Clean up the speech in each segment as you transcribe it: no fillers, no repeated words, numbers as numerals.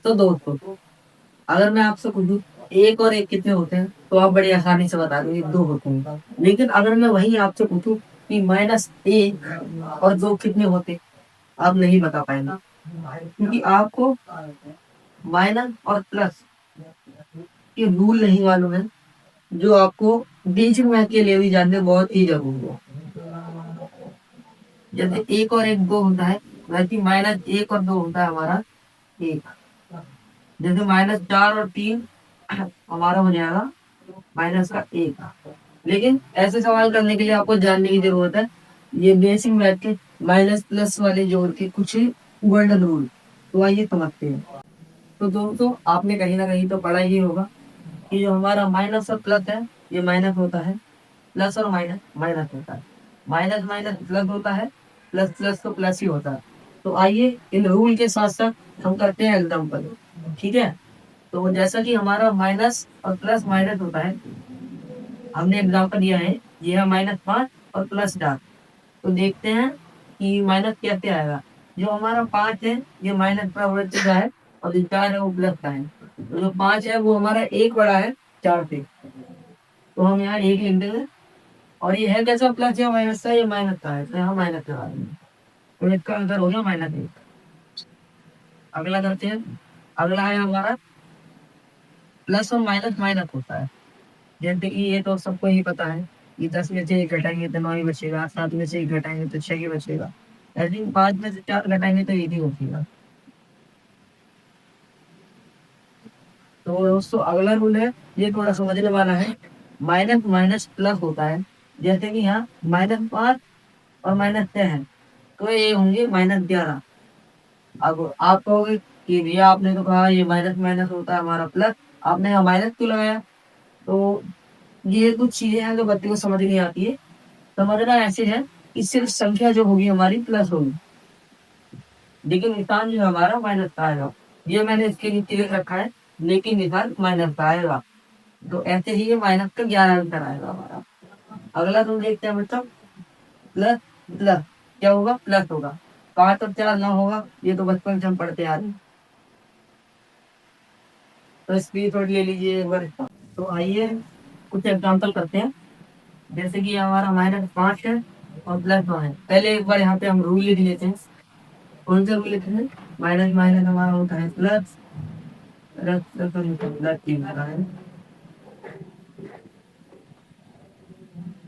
तो दोस्तों, अगर मैं आपसे पूछूं एक और एक कितने होते हैं, तो आप बड़ी आसानी से बता दोगे दो होते हैं। लेकिन अगर मैं वही आपसे पूछूं कि माइनस एक और दो कितने होते, आप नहीं बता पाएंगे, क्योंकि आपको माइनस और प्लस के रूल नहीं मालूम है, जो आपको बेसिक मैथ के लिए भी जानने बहुत ही जरूरी है। जैसे एक और एक दो होता है, वैसे माइनस एक और दो होता है हमारा एक। जैसे माइनस चार और तीन हमारा हो जाएगा माइनस का एक। लेकिन ऐसे सवाल करने के लिए आपको जानने की जरूरत है ये बेसिक मैथ के माइनस प्लस वाले जोड़ के कुछ गोल्डन रूल। तो आइए समझते हैं। तो दोस्तों, आपने कहीं ना कहीं तो पढ़ा ही होगा कि जो हमारा माइनस और प्लस है, ये माइनस होता है, प्लस और माइनस माइनस होता है, माइनस माइनस प्लस होता है, प्लस प्लस तो प्लस ही होता है। तो आइए इन रूल के साथ साथ हम करते हैं एग्जाम्पल। ठीक है, तो जैसा कि हमारा माइनस और प्लस माइनस होता है, हमने एग्जाम्पल दिया है, ये है -5 और +4। तो देखते हैं कि माइनस कैसे आएगा। जो हमारा 5 है ये माइनस प्रवृत्ति का है, और जो 4 है वो प्लस का है। तो जो 5 है वो हमारा एक बड़ा है 4 से, तो हम यहाँ एक लिख देंगे। और ये है कैसा, प्लस या माइनस का, ये माइनस का है, तो यहाँ माइनस लगा देंगे। तो इसका आंसर हो गया -1। अगला करते हैं। अगला है हमारा प्लस और माइनस माइनस होता है। जैसे कि ये तो सबको ही पता है कि 10 में से एक घटाएंगे तो 9 ही बचेगा, 7 में से एक घटाएंगे तो 6 ही बचेगा, लेकिन 5 में से 4 घटाएंगे तो 1 ही बचेगा। तो दोस्तों, अगला रूल है, ये थोड़ा समझने वाला है। माइनस माइनस प्लस होता है। जैसे कि यहाँ -5 और -6 है, तो ये होंगे -11। अब आप कहोगे कि भैया आपने तो कहा ये माइनस माइनस होता है हमारा प्लस, आपने यहाँ माइनस क्यों लगाया? तो ये कुछ चीजें हैं जो बच्चे को समझ नहीं आती है। समझना ऐसे है कि सिर्फ संख्या जो होगी हमारी प्लस होगी, लेकिन निशान जो हमारा माइनस का आएगा। ये मैंने इसके नीचे लिख रखा है, लेकिन निशान माइनस का आएगा। तो ऐसे ही ये माइनस का 11 आंसर आएगा हमारा। अगला तुम देखते हैं बच्चों, प्लस प्लस क्या होगा? प्लस होगा। 5 और 4 ना होगा, ये तो बचपन से हम पढ़ते आ रहे हैं। तो स्क्रीनशॉट ले लीजिए एक बार इसका। तो आइए कुछ एग्जाम्पल करते हैं। जैसे कि हमारा -5 है और +9 है। पहले एक बार यहाँ पे हम रूल लिख लेते हैं। कौन सा रूल लिखते हैं? माइनस माइनस हमारा होता है प्लस, प्लस प्लस प्लस 3 होता है।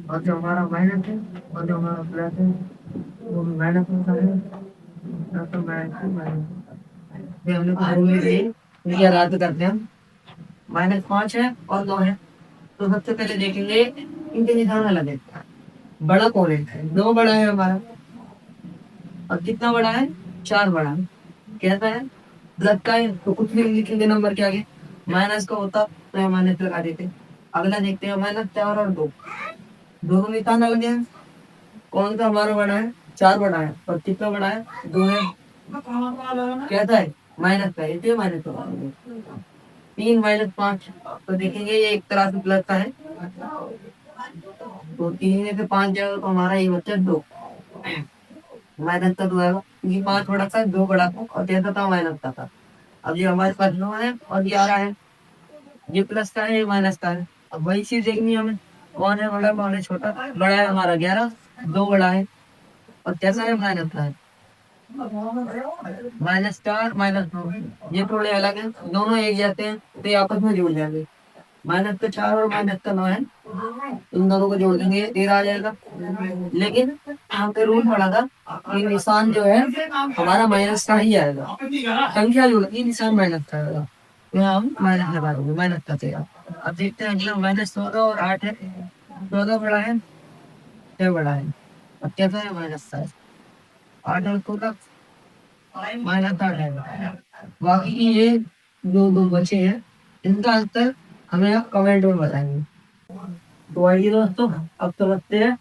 और जो हमारा माइनस है और जो हमारा प्लस है वो भी माइनस होता है। तो माइनस माइनस ये हमने कुछ रूल लिए, इनकी याद करते हैं हम। -5 है और 9 है, तो सबसे पहले देखेंगे इनके निशान अलग है। बड़ा कौन है? 9 बड़ा है हमारा। और कितना बड़ा है? 4 बड़ा है। कैसा है? प्लस का है, तो कुछ नहीं लिखेंगे नंबर के आगे। माइनस का होता तो हम माइनस लगा देते। अगला देखते हैं, -4 और 2, दोनों निशान अलग हैं। कौन सा हमारा बड़ा है? 4 बड़ा है। और कितना बड़ा है? 2 है। कैसा है? माइनस का है, इसलिए माइनस लगा देंगे। 3 -5, तो देखेंगे ये एक तरह से प्लस का है। तो 3 में से 5 जाएगा तो हमारा ये बच्चा 2, माइनस का 2 आएगा, क्योंकि 5 बड़ा था 2 बड़ा था और जैसा था माइनस का था। अब ये हमारे पास 9 है और 11 है, ये प्लस का है ये माइनस का है। अब वही चीज देखनी है हमें, कौन है बड़ा कौन है छोटा। बड़ा है हमारा 11, 2 बड़ा है और कैसा है? माइनस का है। -4 -9, ये थोड़े अलग है, दोनों एक जैसे हैं तो ये आपस में जुड़ जाएंगे। -4 और -9 है, इन दोनों को जोड़ देंगे 13 आ जाएगा। लेकिन यहाँ पे रूल पड़ा था कि निशान जो है हमारा माइनस का ही आएगा। संख्या जुड़ेगी, निशान माइनस का आएगा, तो यहाँ हम माइनस लगा देंगे, माइनस का 13। अब देखते हैं अगला, -14 और 8 है। 14 बड़ा है, 6 बड़ा है और कैसा है? माइनस का है। 8 और 14 -8 है। बाकी की ये दो दो बचे हैं, इनका आंसर हमें आप कमेंट में बताएंगे। तो आइए दोस्तों, अब समझते हैं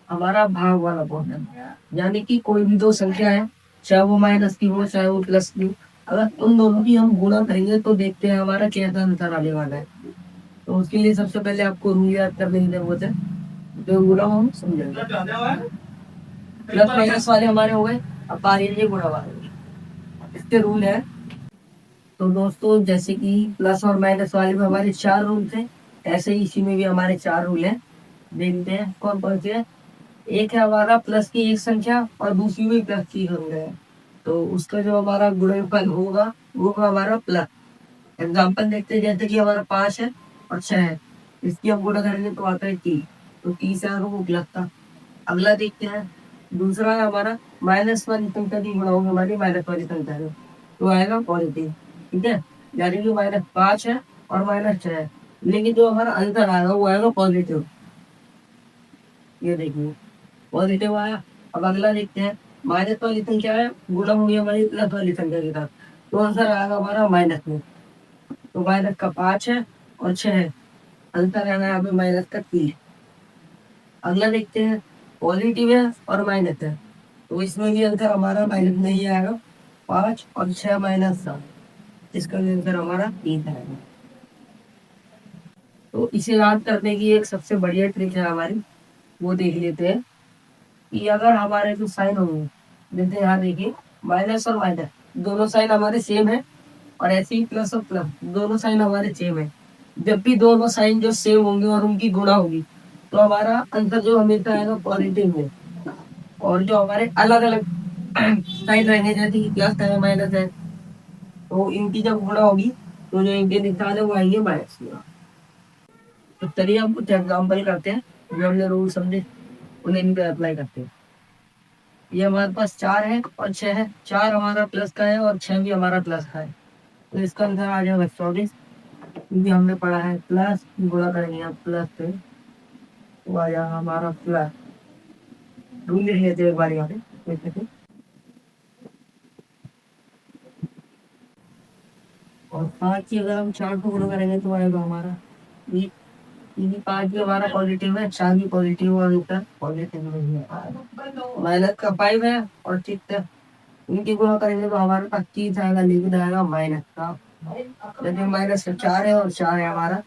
हमारा भाग वाला पोर्शन। यानी कि कोई भी दो संख्या है, चाहे वो माइनस की हो चाहे वो प्लस की हो, अगर उन दोनों की हम गुणा करेंगे तो देखते हैं हमारा कैसा आंसर आने वाला है। तो उसके लिए सबसे पहले आपको रूल याद करने की जरूरत है, जो गुणा हम समझेंगे। प्लस माइनस वाले हमारे हो गए, अब बारी ये गुणा वाले। इसके रूल है तो दोस्तों जैसे कि प्लस और माइनस वाले में हमारे 4 रूल थे, ऐसे ही इसी में भी हमारे 4 रूल हैं। देखते हैं कौन कौन से हैं। एक है हमारा प्लस की एक संख्या और दूसरी भी प्लस की संख्या है, तो उसका जो हमारा गुणनफल होगा वो होगा हमारा प्लस। एग्जाम्पल देखते हैं, जैसे कि हमारा 5 है और 6 है, इसकी हम गुणा करेंगे तो आता है 30, तो 30 आएगा वो प्लस का। अगला देखते हैं, दूसरा है हमारा माइनस वाली संख्या की गुणा होगी हमारी माइनस वाली संख्या से, तो आएगा पॉजिटिव। ठीक है, यानी कि -5 है और -6 है, लेकिन जो हमारा आंसर आएगा वो आएगा पॉजिटिव। ये देखिए पॉजिटिव आया। अब अगला देखते हैं, माइनस वाली संख्या है गुणा होगी हमारी प्लस वाली संख्या के साथ, तो आंसर आएगा हमारा माइनस में। तो माइनस का 5 है और 6 है, आंसर आएगा यहाँ पे माइनस का 3। अगला देखते हैं, पॉजिटिव है और माइनस है, तो इसमें भी आंसर हमारा माइनस नहीं आएगा। 5 और 6 -7, इसका भी आंसर हमारा 3 आएगा। तो इसे याद करने की एक सबसे बढ़िया ट्रिक है हमारी, वो देख लेते हैं कि अगर हमारे जो साइन होंगे, जैसे यहाँ देखिए माइनस और माइनस दोनों साइन हमारे सेम है, और ऐसे ही प्लस और प्लस दोनों साइन हमारे सेम है। जब भी दोनों साइन जो सेम होंगे और उनकी गुणा होगी, तो हमारा आंसर जो हमेशा आएगा पॉजिटिव में। और जो हमारे अलग अलग साइन रहेंगे, जैसे कि प्लस है माइनस है, तो इनकी जब गुणा होगी तो जो इनके निशान है वो आएंगे माइनस में। तो चलिए हम कुछ एग्जाम्पल करते हैं, जो हमने रूल समझे उन्हें इन पे अप्लाई करते हैं। ये हमारे पास 4 है और 6 है, 4 हमारा प्लस का है और 6 भी हमारा प्लस का है, तो इसका आंसर आ जाएगा 24। क्योंकि हमने पढ़ा है प्लस गुणा करेंगे आप प्लस से, तो आ जाएगा हमारा प्लस। रूल लिख लेते हैं एक बार यहाँ पे। और 5 की अगर हम 4 को गुणा करेंगे तो आएगा हमारा ये, क्योंकि 5 भी हमारा पॉजिटिव है, 4 भी पॉजिटिव और उत्तर पॉजिटिव नहीं है। माइनस का 5 है और 6 है, इनकी गुणा करेंगे तो हमारे पास 30 आएगा, लेकिन आएगा माइनस का। जैसे -4 है और 4 है हमारा,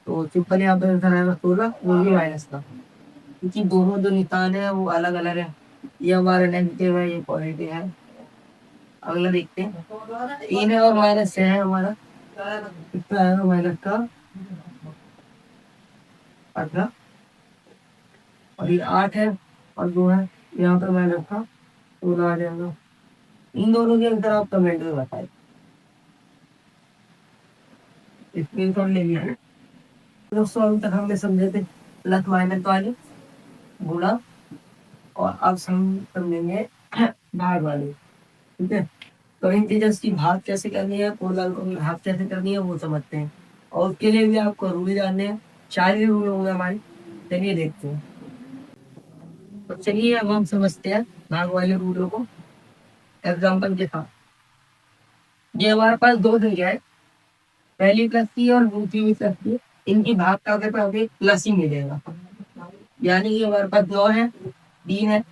तो सिंपल यहाँ पे आंसर आएगा 16, वो भी माइनस का। क्योंकि दोनों जो निशान है वो अलग अलग है, ये हमारा नेगेटिव है, ये पॉजिटिव है। अगला देखते हैं, 3 है और -6 है हमारा, कितना आएगा माइनस का 18, और ये 8 है और 2 है, यहाँ पे माइनस का 16 आ जाएगा। इन दोनों के अंतर आप कमेंट में बताएं, स्क्रीनशॉट ले लीजिए। दोस्तों अभी तक हमने समझे थे प्लस माइनस वाले, गुणा, और अब हम समझेंगे भाग वाले। ठीक है, तो इंटीजर्स की भाग कैसे करनी है, पूर्णांकों की भाग कैसे करनी है वो समझते हैं, और उसके लिए भी आपको रूल जानने हैं। 4 ही रूल होंगे हमारे, चलिए देखते हैं। तो चलिए अब हम समझते हैं भाग वाले रूलों को एग्जाम्पल के साथ। ये हमारे पास दो संख्या है, पहली प्लस की और दूसरी भी प्लस की, इनकी भाग करके पे हमें प्लस ही मिलेगा। यानी कि हमारे पास 9 है, 3 है।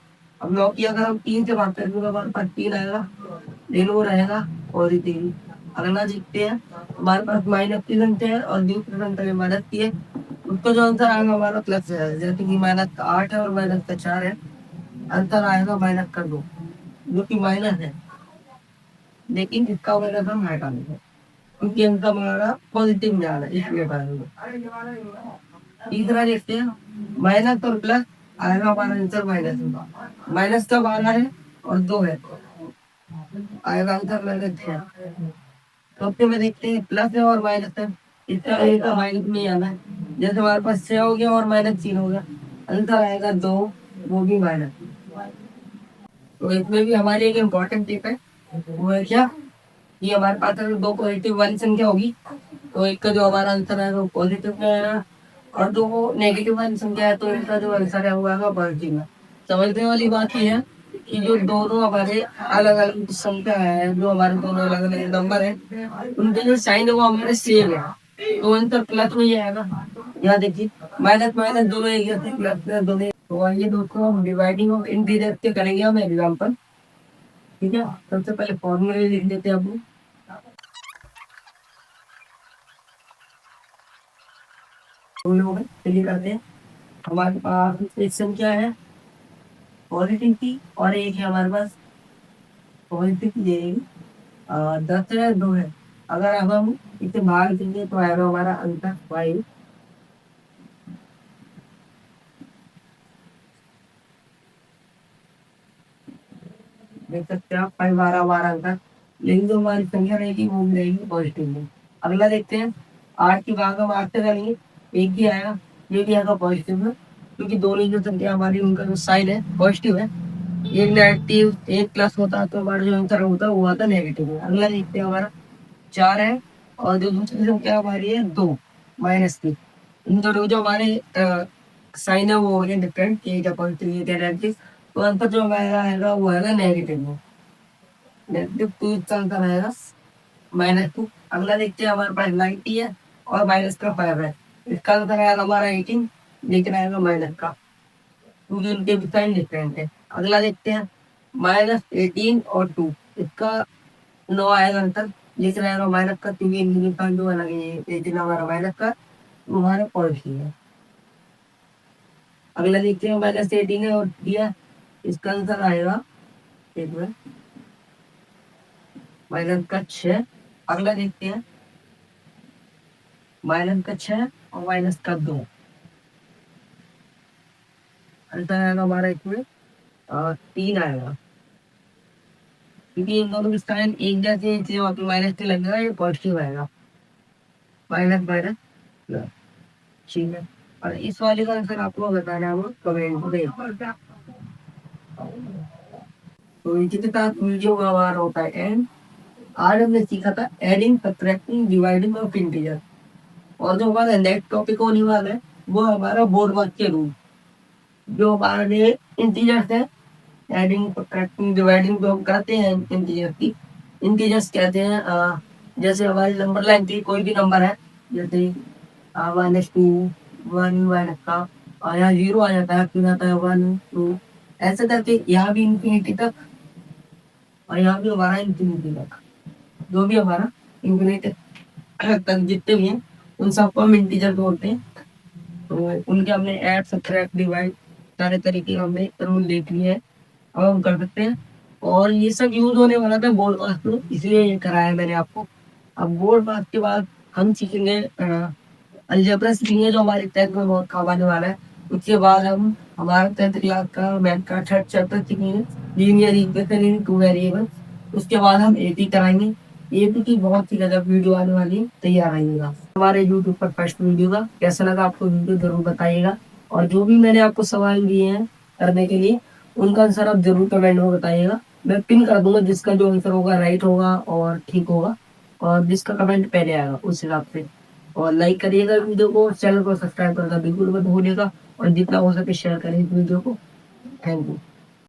अब 9 की अगर हम 3 से भाग करेंगे तो हमारे पास 3 आएगा, लेकिन वो रहेगा और ही 3। अगला देखते हैं, हमारे पास माइनस की संख्या है और दूसरी संख्या में माइनस की है, उसका जो आंसर आएगा हमारा प्लस है। जैसे कि -8 है और -4 है, आंसर आएगा -2, जो कि माइनस है, लेकिन इसका माइनस हम हटा देंगे क्योंकि इनका हमारा पॉजिटिव में आ रहा है, इसलिए हटा। तीसरा देखते हैं, माइनस और प्लस आएगा हमारा आंसर माइनस में। माइनस का 12 है और 2 है, आएगा आंसर -6। चौथे में देखते हैं, प्लस है और माइनस है, इसका आंसर माइनस में ही आना है। जैसे हमारे पास 6 हो गया और -3 हो गया, आंसर आएगा 2, वो भी माइनस। तो इसमें भी हमारी एक इम्पोर्टेंट टिप है, वो है क्या, ये हमारे पास अगर दो पॉजिटिव वाली संख्या होगी तो एक का जो हमारा आंसर है वो पॉजिटिव में आएगा, और दो नेगेटिव वाली संख्या है तो इनका जो आंसर है वो आएगा पॉजिटिव में। समझने वाली बात ये है कि जो दोनों हमारे अलग अलग संख्या है, जो हमारे दोनों अलग अलग नंबर है, उनके जो साइन है वो हमारे सेम है, तो आंसर प्लस में ही आएगा। यहाँ देखिए माइनस माइनस दोनों एक जैसे, प्लस प्लस दोनों। तो आइए दोस्तों हम डिवाइडिंग ऑफ इंटीजर्स के करेंगे हम एग्जाम्पल। ठीक है, सबसे पहले फॉर्मूले लिख देते हैं अपने। चलिए करते हैं। हमारे पास एक संख्या है पॉजिटिव की और एक है हमारे पास पॉजिटिव की, 10 है 2 है, अगर अब हम इसे भाग देंगे तो आएगा हमारा आंसर 5। देख सकते हैं आप 5 आ रहा हमारा आंसर, लेकिन जो हमारी संख्या रहेगी वो भी रहेगी पॉजिटिव में। अगला देखते हैं, 8 की भाग हम 8 से करेंगे, एक ही आएगा, ये भी आएगा पॉजिटिव में, क्योंकि दोनों जो संख्या हमारी उनका जो साइन है पॉजिटिव है। एक नेगेटिव एक प्लस होता है तो हमारा जो आंसर होता है वो आता है नेगेटिव में। अगला देखते हैं, हमारा 4 है और जो दूसरी संख्या हमारी है 2 माइनस की, इन दोनों जो हमारे साइन है वो हो गए डिफरेंट, एक है पॉजिटिव एक है नेगेटिव, तो आंसर जो हमारा आएगा वो आएगा नेगेटिव में। नेगेटिव 2 इसका आंसर आएगा -2। अगला देखते हैं, हमारे पास 90 है और माइनस का 5 है, इसका आंसर आएगा हमारा 18, लेकिन आएगा माइनस का, क्योंकि उनके भी साइन डिफरेंट है। अगला देखते हैं, -18 और 2, इसका 9 आएगा आंसर, लेकिन आएगा माइनस का, क्योंकि इनके साइन जो अलग है, 18 हमारा माइनस का, हमारा पॉजिटिव है। अगला देखते हैं, -18 है और दिया, इसका आंसर आएगा एक मिनट, माइनस का 6। अगला देखते हैं, माइनस का 6 और माइनस का 2, आंसर आएगा हमारा इसमें 3 आएगा, क्योंकि इन दोनों की साइन एक जैसे हैं, इसलिए वहाँ पे माइनस से लगेगा, ये पॉजिटिव आएगा, माइनस माइनस प्लस। ठीक है, और इस वाले का आंसर आपको बताना है कमेंट में। तो इसी के साथ वीडियो का हमारा होता है एंड। आज हमने सीखा था adding, subtracting, dividing of integer, और जो हमारा नेक्स्ट टॉपिक होने वाला है वो हमारा बोर्ड वर्क के रूल। जो हमारे इंटीजर्स है, एडिंग सब्ट्रैक्टिंग डिवाइडिंग जो हम करते हैं इंटीजर्स की, इंटीजर्स कहते हैं जैसे हमारी नंबर लाइन थी, कोई भी नंबर है, जैसे -2 1 माइनस का, और यहाँ 0 आ जाता है, फिर आता है 1 2, ऐसे करके यहाँ भी इंफिनिटी तक, और यहाँ भी हमारा इंफिनिटी तक, जो भी हमारा इंफिनिटी तक जितने भी हैं उन सबको हम इंटीजर बोलते हैं। तो उनके हमने ऐड सब्ट्रैक्ट डिवाइड सारे तरीके हमने रूल देख लिए हैं, अब हम कर सकते हैं। और ये सब यूज होने वाला था बोर्ड पास में, इसलिए ये कराया मैंने आपको। अब बोर्ड पास के बाद हम सीखेंगे अलजेब्रा सीखेंगे, जो हमारे 10th में बहुत काम आने वाला है। उसके बाद हम हमारा 10th क्लास का मैथ का 3rd चैप्टर सीखेंगे, लीनियर इक्वेशन इन 2 वेरिएबल। उसके बाद हम एपी कराएंगे, एपी की बहुत ही गजब वीडियो आने वाली है, तैयार रहिएगा। हमारे यूट्यूब पर फर्स्ट वीडियो का कैसा लगा आपको वीडियो जरूर बताइएगा, और जो भी मैंने आपको सवाल दिए हैं करने के लिए उनका आंसर आप जरूर कमेंट में बताइएगा। मैं पिन कर दूंगा, जिसका जो आंसर होगा राइट होगा और ठीक होगा, और जिसका कमेंट पहले आएगा उस हिसाब से। और लाइक करिएगा वीडियो को, चैनल को सब्सक्राइब करना बिल्कुल मत भूलिएगा, और जितना हो सके शेयर करें इस वीडियो को। Thank you.